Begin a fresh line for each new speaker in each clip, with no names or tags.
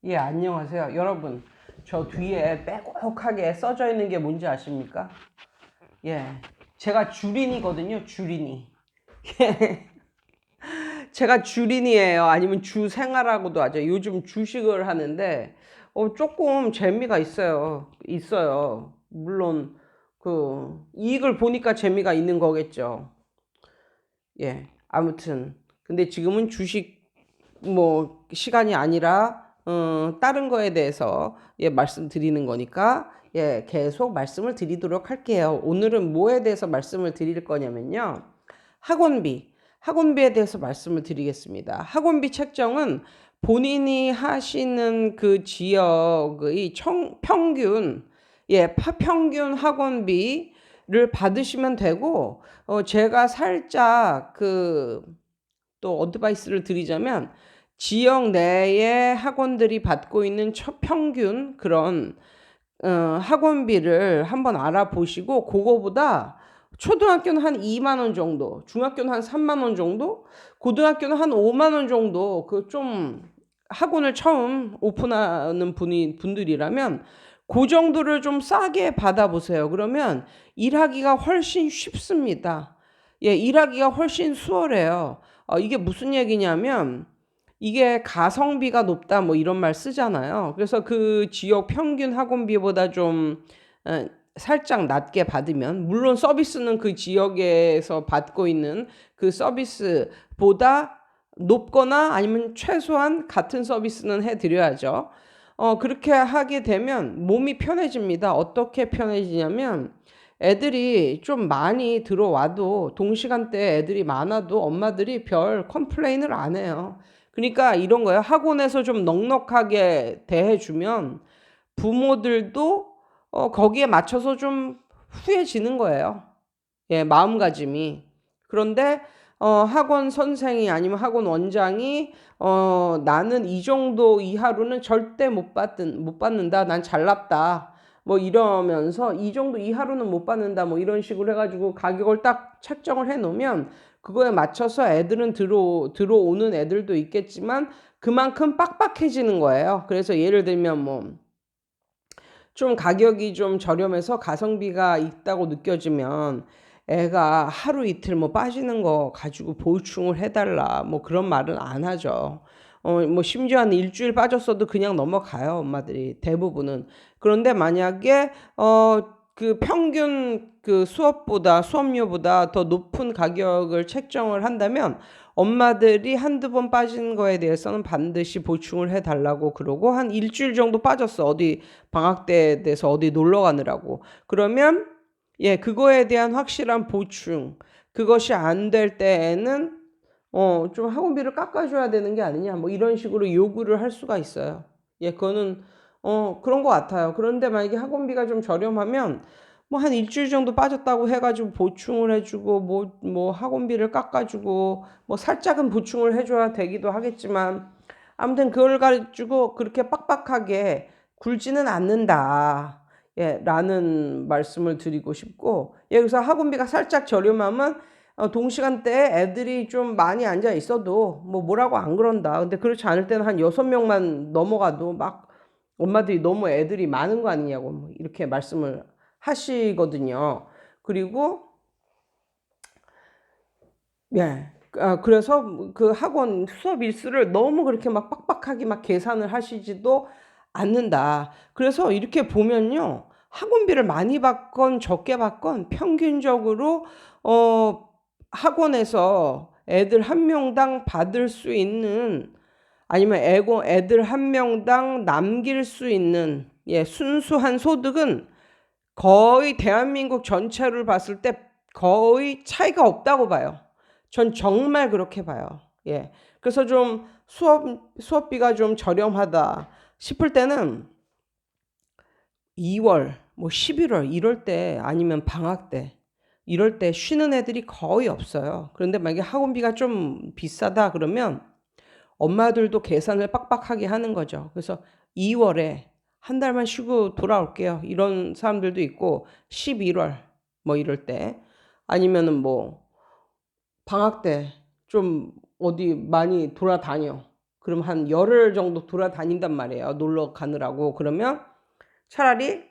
예, 안녕하세요. 여러분, 저 뒤에 빼곡하게 써져 있는 게 뭔지 아십니까? 예, 제가 주린이거든요, 주린이. 제가 주린이에요. 아니면 주생아라고도 하죠. 요즘 주식을 하는데, 조금 재미가 있어요. 물론, 이익을 보니까 재미가 있는 거겠죠. 예, 아무튼. 근데 지금은 주식 시간이 아니라 다른 거에 대해서 말씀드리는 거니까 계속 말씀을 드리도록 할게요. 오늘은 뭐에 대해서 말씀을 드릴 거냐면요. 학원비에 대해서 말씀을 드리겠습니다. 학원비 책정은 본인이 하시는 그 지역의 평균 학원비를 받으시면 되고, 제가 살짝 또 어드바이스를 드리자면 지역 내에 학원들이 받고 있는 평균 그런 학원비를 한번 알아보시고 그거보다 초등학교는 한 2만 원 정도, 중학교는 한 3만 원 정도, 고등학교는 한 5만 원 정도 좀 학원을 처음 오픈하는 분들이라면 그 정도를 좀 싸게 받아보세요. 그러면 일하기가 훨씬 쉽습니다. 예, 일하기가 훨씬 수월해요. 이게 무슨 얘기냐면 이게 가성비가 높다 뭐 이런 말 쓰잖아요. 그래서 그 지역 평균 학원비보다 좀 살짝 낮게 받으면, 물론 서비스는 그 지역에서 받고 있는 그 서비스보다 높거나 아니면 최소한 같은 서비스는 해드려야죠. 그렇게 하게 되면 몸이 편해집니다. 어떻게 편해지냐면 애들이 좀 많이 들어와도 동시간대에 애들이 많아도 엄마들이 별 컴플레인을 안 해요. 그러니까 이런 거예요. 학원에서 좀 넉넉하게 대해주면 부모들도 거기에 맞춰서 좀 후해지는 거예요. 예, 마음가짐이. 그런데 학원 선생이 아니면 학원 원장이 나는 이 정도 이하로는 절대 못 받는다. 난 잘났다. 뭐 이러면서 이 정도 이하로는 못 받는다. 뭐 이런 식으로 해가지고 가격을 딱 책정을 해 놓으면 그거에 맞춰서 애들은 들어오는 애들도 있겠지만 그만큼 빡빡해지는 거예요. 그래서 예를 들면 좀 가격이 좀 저렴해서 가성비가 있다고 느껴지면 애가 하루 이틀 빠지는 거 가지고 보충을 해달라 뭐 그런 말은 안 하죠. 심지어 한 일주일 빠졌어도 그냥 넘어가요, 엄마들이 대부분은. 그런데 만약에 그 평균 그 수업료보다 더 높은 가격을 책정을 한다면 엄마들이 한두 번 빠진 거에 대해서는 반드시 보충을 해달라고 그러고, 한 일주일 정도 빠졌어. 어디 방학 때 돼서 어디 놀러 가느라고. 그러면 그거에 대한 확실한 보충. 그것이 안 될 때에는 좀 학원비를 깎아줘야 되는 게 아니냐. 뭐 이런 식으로 요구를 할 수가 있어요. 그거는 그런 것 같아요. 그런데 만약에 학원비가 좀 저렴하면 한 일주일 정도 빠졌다고 해가지고 보충을 해주고 뭐 학원비를 깎아주고 뭐 살짝은 보충을 해줘야 되기도 하겠지만, 아무튼 그걸 가지고 그렇게 빡빡하게 굴지는 않는다. 라는 말씀을 드리고 싶고, 그래서 학원비가 살짝 저렴하면 동시간대에 애들이 좀 많이 앉아 있어도 뭐라고 안 그런다. 근데 그렇지 않을 때는 한 6명만 넘어가도 막 엄마들이 너무 애들이 많은 거 아니냐고 이렇게 말씀을 하시거든요. 그리고 그래서 그 학원 수업 일수를 너무 그렇게 막 빡빡하게 막 계산을 하시지도 않는다. 그래서 이렇게 보면요, 학원비를 많이 받건 적게 받건 평균적으로 학원에서 애들 한 명당 받을 수 있는, 아니면 애들 한 명당 남길 수 있는 순수한 소득은 거의 대한민국 전체를 봤을 때 거의 차이가 없다고 봐요. 전 정말 그렇게 봐요. 그래서 좀 수업비가 좀 저렴하다 싶을 때는 2월, 11월 이럴 때, 아니면 방학 때 이럴 때 쉬는 애들이 거의 없어요. 그런데 만약에 학원비가 좀 비싸다 그러면 엄마들도 계산을 빡빡하게 하는 거죠. 그래서 2월에 한 달만 쉬고 돌아올게요. 이런 사람들도 있고, 11월 이럴 때, 아니면은 방학 때 좀 어디 많이 돌아다녀. 그럼 한 열흘 정도 돌아다닌단 말이에요. 놀러 가느라고. 그러면 차라리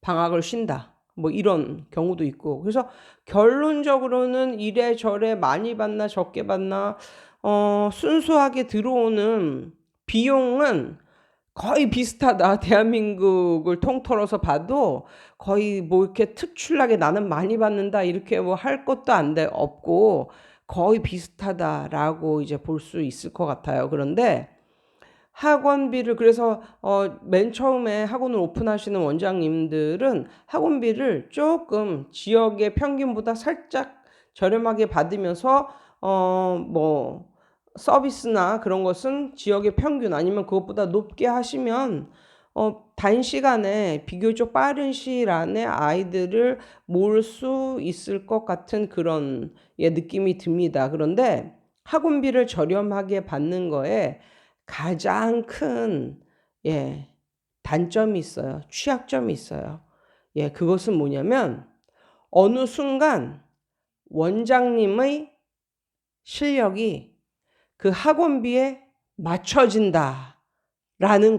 방학을 쉰다. 뭐 이런 경우도 있고. 그래서 결론적으로는 이래저래 많이 받나 적게 받나 순수하게 들어오는 비용은 거의 비슷하다. 대한민국을 통틀어서 봐도 거의 뭐 이렇게 특출나게 나는 많이 받는다 이렇게 뭐 할 것도 없고 거의 비슷하다라고 이제 볼 수 있을 것 같아요. 그런데 학원비를 그래서 맨 처음에 학원을 오픈하시는 원장님들은 학원비를 조금 지역의 평균보다 살짝 저렴하게 받으면서 뭐 서비스나 그런 것은 지역의 평균 아니면 그것보다 높게 하시면 단시간에 비교적 빠른 시일 안에 아이들을 모을 수 있을 것 같은 그런 느낌이 듭니다. 그런데 학원비를 저렴하게 받는 거에 가장 큰 단점이 있어요. 취약점이 있어요. 그것은 뭐냐면 어느 순간 원장님의 실력이 그 학원비에 맞춰진다라는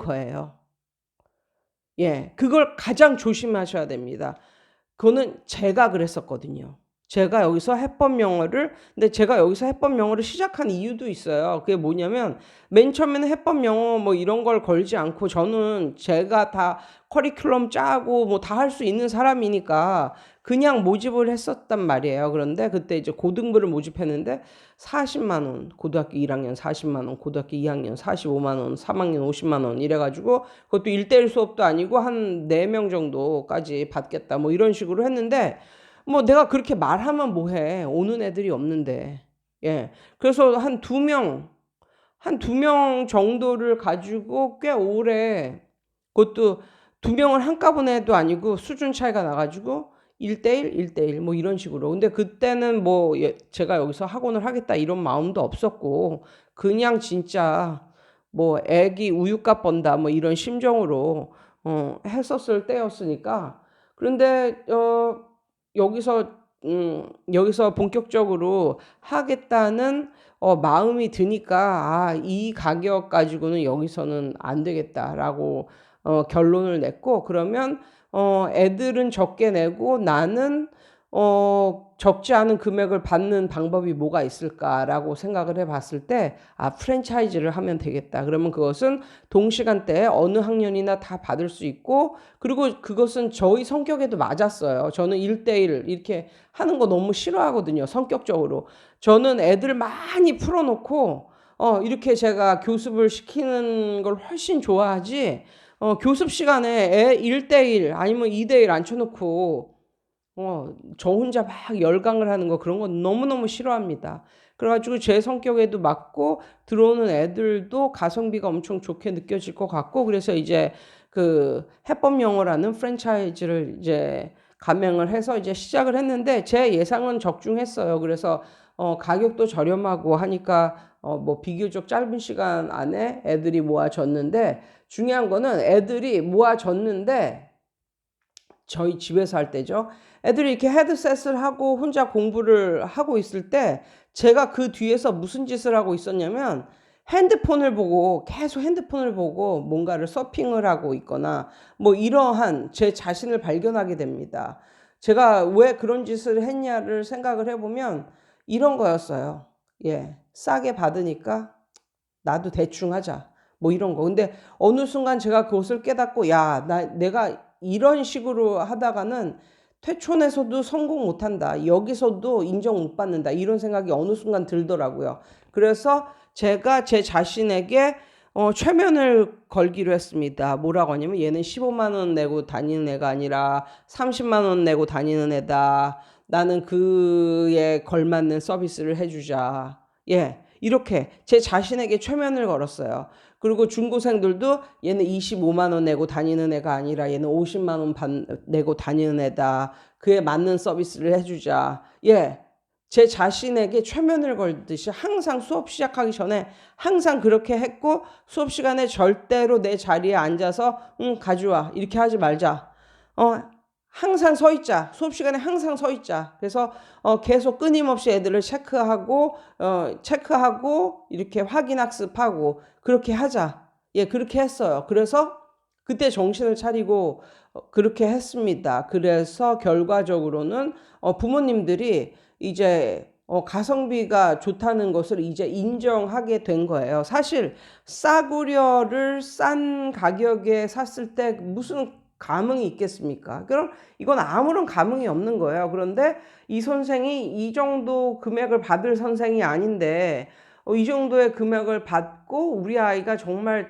거예요. 그걸 가장 조심하셔야 됩니다. 그거는 제가 그랬었거든요. 제가 여기서 근데 제가 여기서 해법 영어를 시작한 이유도 있어요. 그게 뭐냐면 맨 처음에는 해법 영어 뭐 이런 걸 걸지 않고 저는 제가 다 커리큘럼 짜고 뭐 다 할 수 있는 사람이니까 그냥 모집을 했었단 말이에요. 그런데 그때 이제 고등부를 모집했는데 40만 원, 고등학교 1학년 40만 원, 고등학교 2학년 45만 원, 3학년 50만 원 이래가지고 그것도 1대1 수업도 아니고 한 4명 정도까지 받겠다 뭐 이런 식으로 했는데 뭐 내가 그렇게 말하면 뭐해. 오는 애들이 없는데. 그래서 한 두 명 정도를 가지고 꽤 오래 그것도 2명을 한꺼번에도 아니고 수준 차이가 나가지고 1대1 뭐 이런 식으로. 근데 그때는 뭐 제가 여기서 학원을 하겠다 이런 마음도 없었고 그냥 진짜 뭐 애기 우유값 번다 뭐 이런 심정으로 했었을 때였으니까. 그런데 여기서 본격적으로 하겠다는 마음이 드니까 이 가격 가지고는 여기서는 안 되겠다라고 결론을 냈고 그러면 애들은 적게 내고 나는 적지 않은 금액을 받는 방법이 뭐가 있을까라고 생각을 해봤을 때 프랜차이즈를 하면 되겠다. 그러면 그것은 동시간대에 어느 학년이나 다 받을 수 있고 그리고 그것은 저희 성격에도 맞았어요. 저는 1대1 이렇게 하는 거 너무 싫어하거든요. 성격적으로. 저는 애들 많이 풀어놓고 이렇게 제가 교습을 시키는 걸 훨씬 좋아하지 교습 시간에 애 1대1 아니면 2대1 앉혀놓고 저 혼자 막 열강을 하는 거 그런 거 너무너무 싫어합니다. 그래가지고 제 성격에도 맞고 들어오는 애들도 가성비가 엄청 좋게 느껴질 것 같고 그래서 이제 그 해법 영어라는 프랜차이즈를 이제 감행을 해서 이제 시작을 했는데 제 예상은 적중했어요. 그래서 가격도 저렴하고 하니까 뭐 비교적 짧은 시간 안에 애들이 모아졌는데 중요한 거는 애들이 모아졌는데 저희 집에서 할 때죠. 애들이 이렇게 헤드셋을 하고 혼자 공부를 하고 있을 때 제가 그 뒤에서 무슨 짓을 하고 있었냐면 계속 핸드폰을 보고 뭔가를 서핑을 하고 있거나 뭐 이러한 제 자신을 발견하게 됩니다. 제가 왜 그런 짓을 했냐를 생각을 해보면 이런 거였어요. 싸게 받으니까 나도 대충 하자. 뭐 이런 거. 근데 어느 순간 제가 그것을 깨닫고 내가 이런 식으로 하다가는 퇴촌에서도 성공 못한다. 여기서도 인정 못 받는다. 이런 생각이 어느 순간 들더라고요. 그래서 제가 제 자신에게 최면을 걸기로 했습니다. 뭐라고 하냐면 얘는 15만 원 내고 다니는 애가 아니라 30만 원 내고 다니는 애다. 나는 그에 걸맞는 서비스를 해주자. 이렇게 제 자신에게 최면을 걸었어요. 그리고 중고생들도 얘는 25만 원 내고 다니는 애가 아니라 얘는 50만 원 내고 다니는 애다. 그에 맞는 서비스를 해주자. 제 자신에게 최면을 걸듯이 항상 수업 시작하기 전에 항상 그렇게 했고 수업 시간에 절대로 내 자리에 앉아서 가져와 이렇게 하지 말자. 항상 서 있자. 수업 시간에 항상 서 있자. 그래서 계속 끊임없이 애들을 체크하고 이렇게 확인 학습하고 그렇게 하자. 예, 그렇게 했어요. 그래서 그때 정신을 차리고 그렇게 했습니다. 그래서 결과적으로는 부모님들이 이제 가성비가 좋다는 것을 이제 인정하게 된 거예요. 사실 싸구려를 싼 가격에 샀을 때 무슨 감흥이 있겠습니까? 그럼 이건 아무런 감흥이 없는 거예요. 그런데 이 선생이 이 정도 금액을 받을 선생이 아닌데 이 정도의 금액을 받고 우리 아이가 정말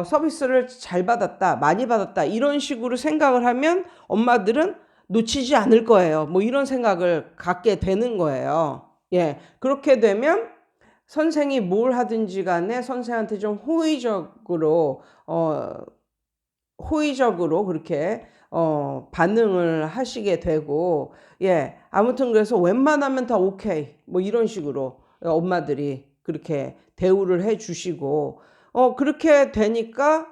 서비스를 잘 받았다, 많이 받았다 이런 식으로 생각을 하면 엄마들은 놓치지 않을 거예요. 뭐 이런 생각을 갖게 되는 거예요. 예, 그렇게 되면 선생이 뭘 하든지 간에 선생한테 좀 호의적으로 그렇게 반응을 하시게 되고, 예, 아무튼 그래서 웬만하면 다 오케이 뭐 이런 식으로 엄마들이 그렇게 대우를 해 주시고 그렇게 되니까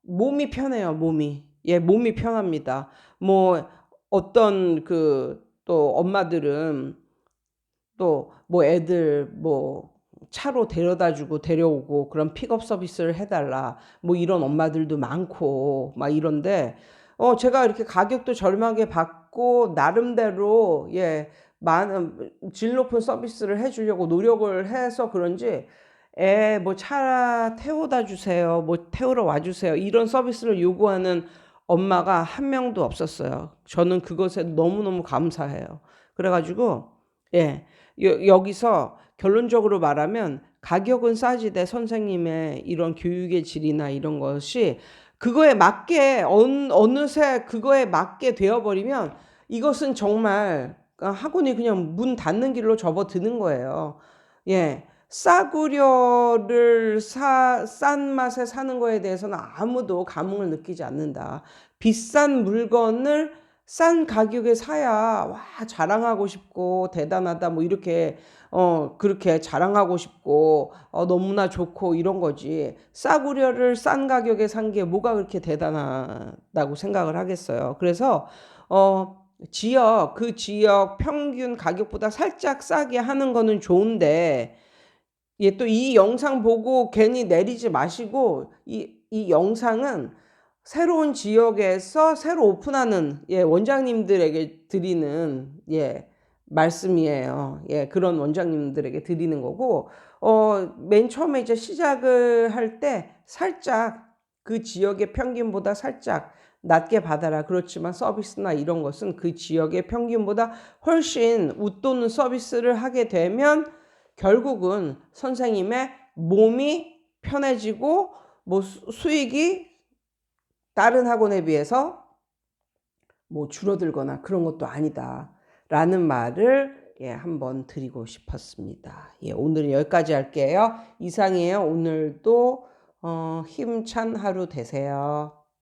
몸이 편해요. 몸이 편합니다. 뭐 어떤 또 엄마들은 또 뭐 애들 뭐 차로 데려다 주고 데려오고 그런 픽업 서비스를 해달라 뭐 이런 엄마들도 많고 막 이런데 제가 이렇게 가격도 저렴하게 받고 나름대로 많은 질 높은 서비스를 해주려고 노력을 해서 그런지 뭐 차 태워다 주세요 뭐 태우러 와주세요 이런 서비스를 요구하는 엄마가 한 명도 없었어요. 저는 그것에 너무너무 감사해요. 그래가지고 예 여기서 결론적으로 말하면 가격은 싸지되 선생님의 이런 교육의 질이나 이런 것이 그거에 맞게 어느새 그거에 맞게 되어버리면 이것은 정말 학원이 그냥 문 닫는 길로 접어드는 거예요. 예, 싸구려를 싼 맛에 사는 거에 대해서는 아무도 감흥을 느끼지 않는다. 비싼 물건을 싼 가격에 사야 와 자랑하고 싶고 대단하다 뭐 이렇게 그렇게 자랑하고 싶고 너무나 좋고 이런 거지. 싸구려를 싼 가격에 산 게 뭐가 그렇게 대단하다고 생각을 하겠어요. 그래서 그 지역 평균 가격보다 살짝 싸게 하는 거는 좋은데 또 이 영상 보고 괜히 내리지 마시고 이 영상은 새로운 지역에서 새로 오픈하는 원장님들에게 드리는 말씀이에요. 그런 원장님들에게 드리는 거고 맨 처음에 이제 시작을 할 때 살짝 그 지역의 평균보다 살짝 낮게 받아라. 그렇지만 서비스나 이런 것은 그 지역의 평균보다 훨씬 웃도는 서비스를 하게 되면 결국은 선생님의 몸이 편해지고 뭐 수익이 다른 학원에 비해서 뭐 줄어들거나 그런 것도 아니다 라는 말을 한번 드리고 싶었습니다. 오늘은 여기까지 할게요. 이상이에요. 오늘도 힘찬 하루 되세요.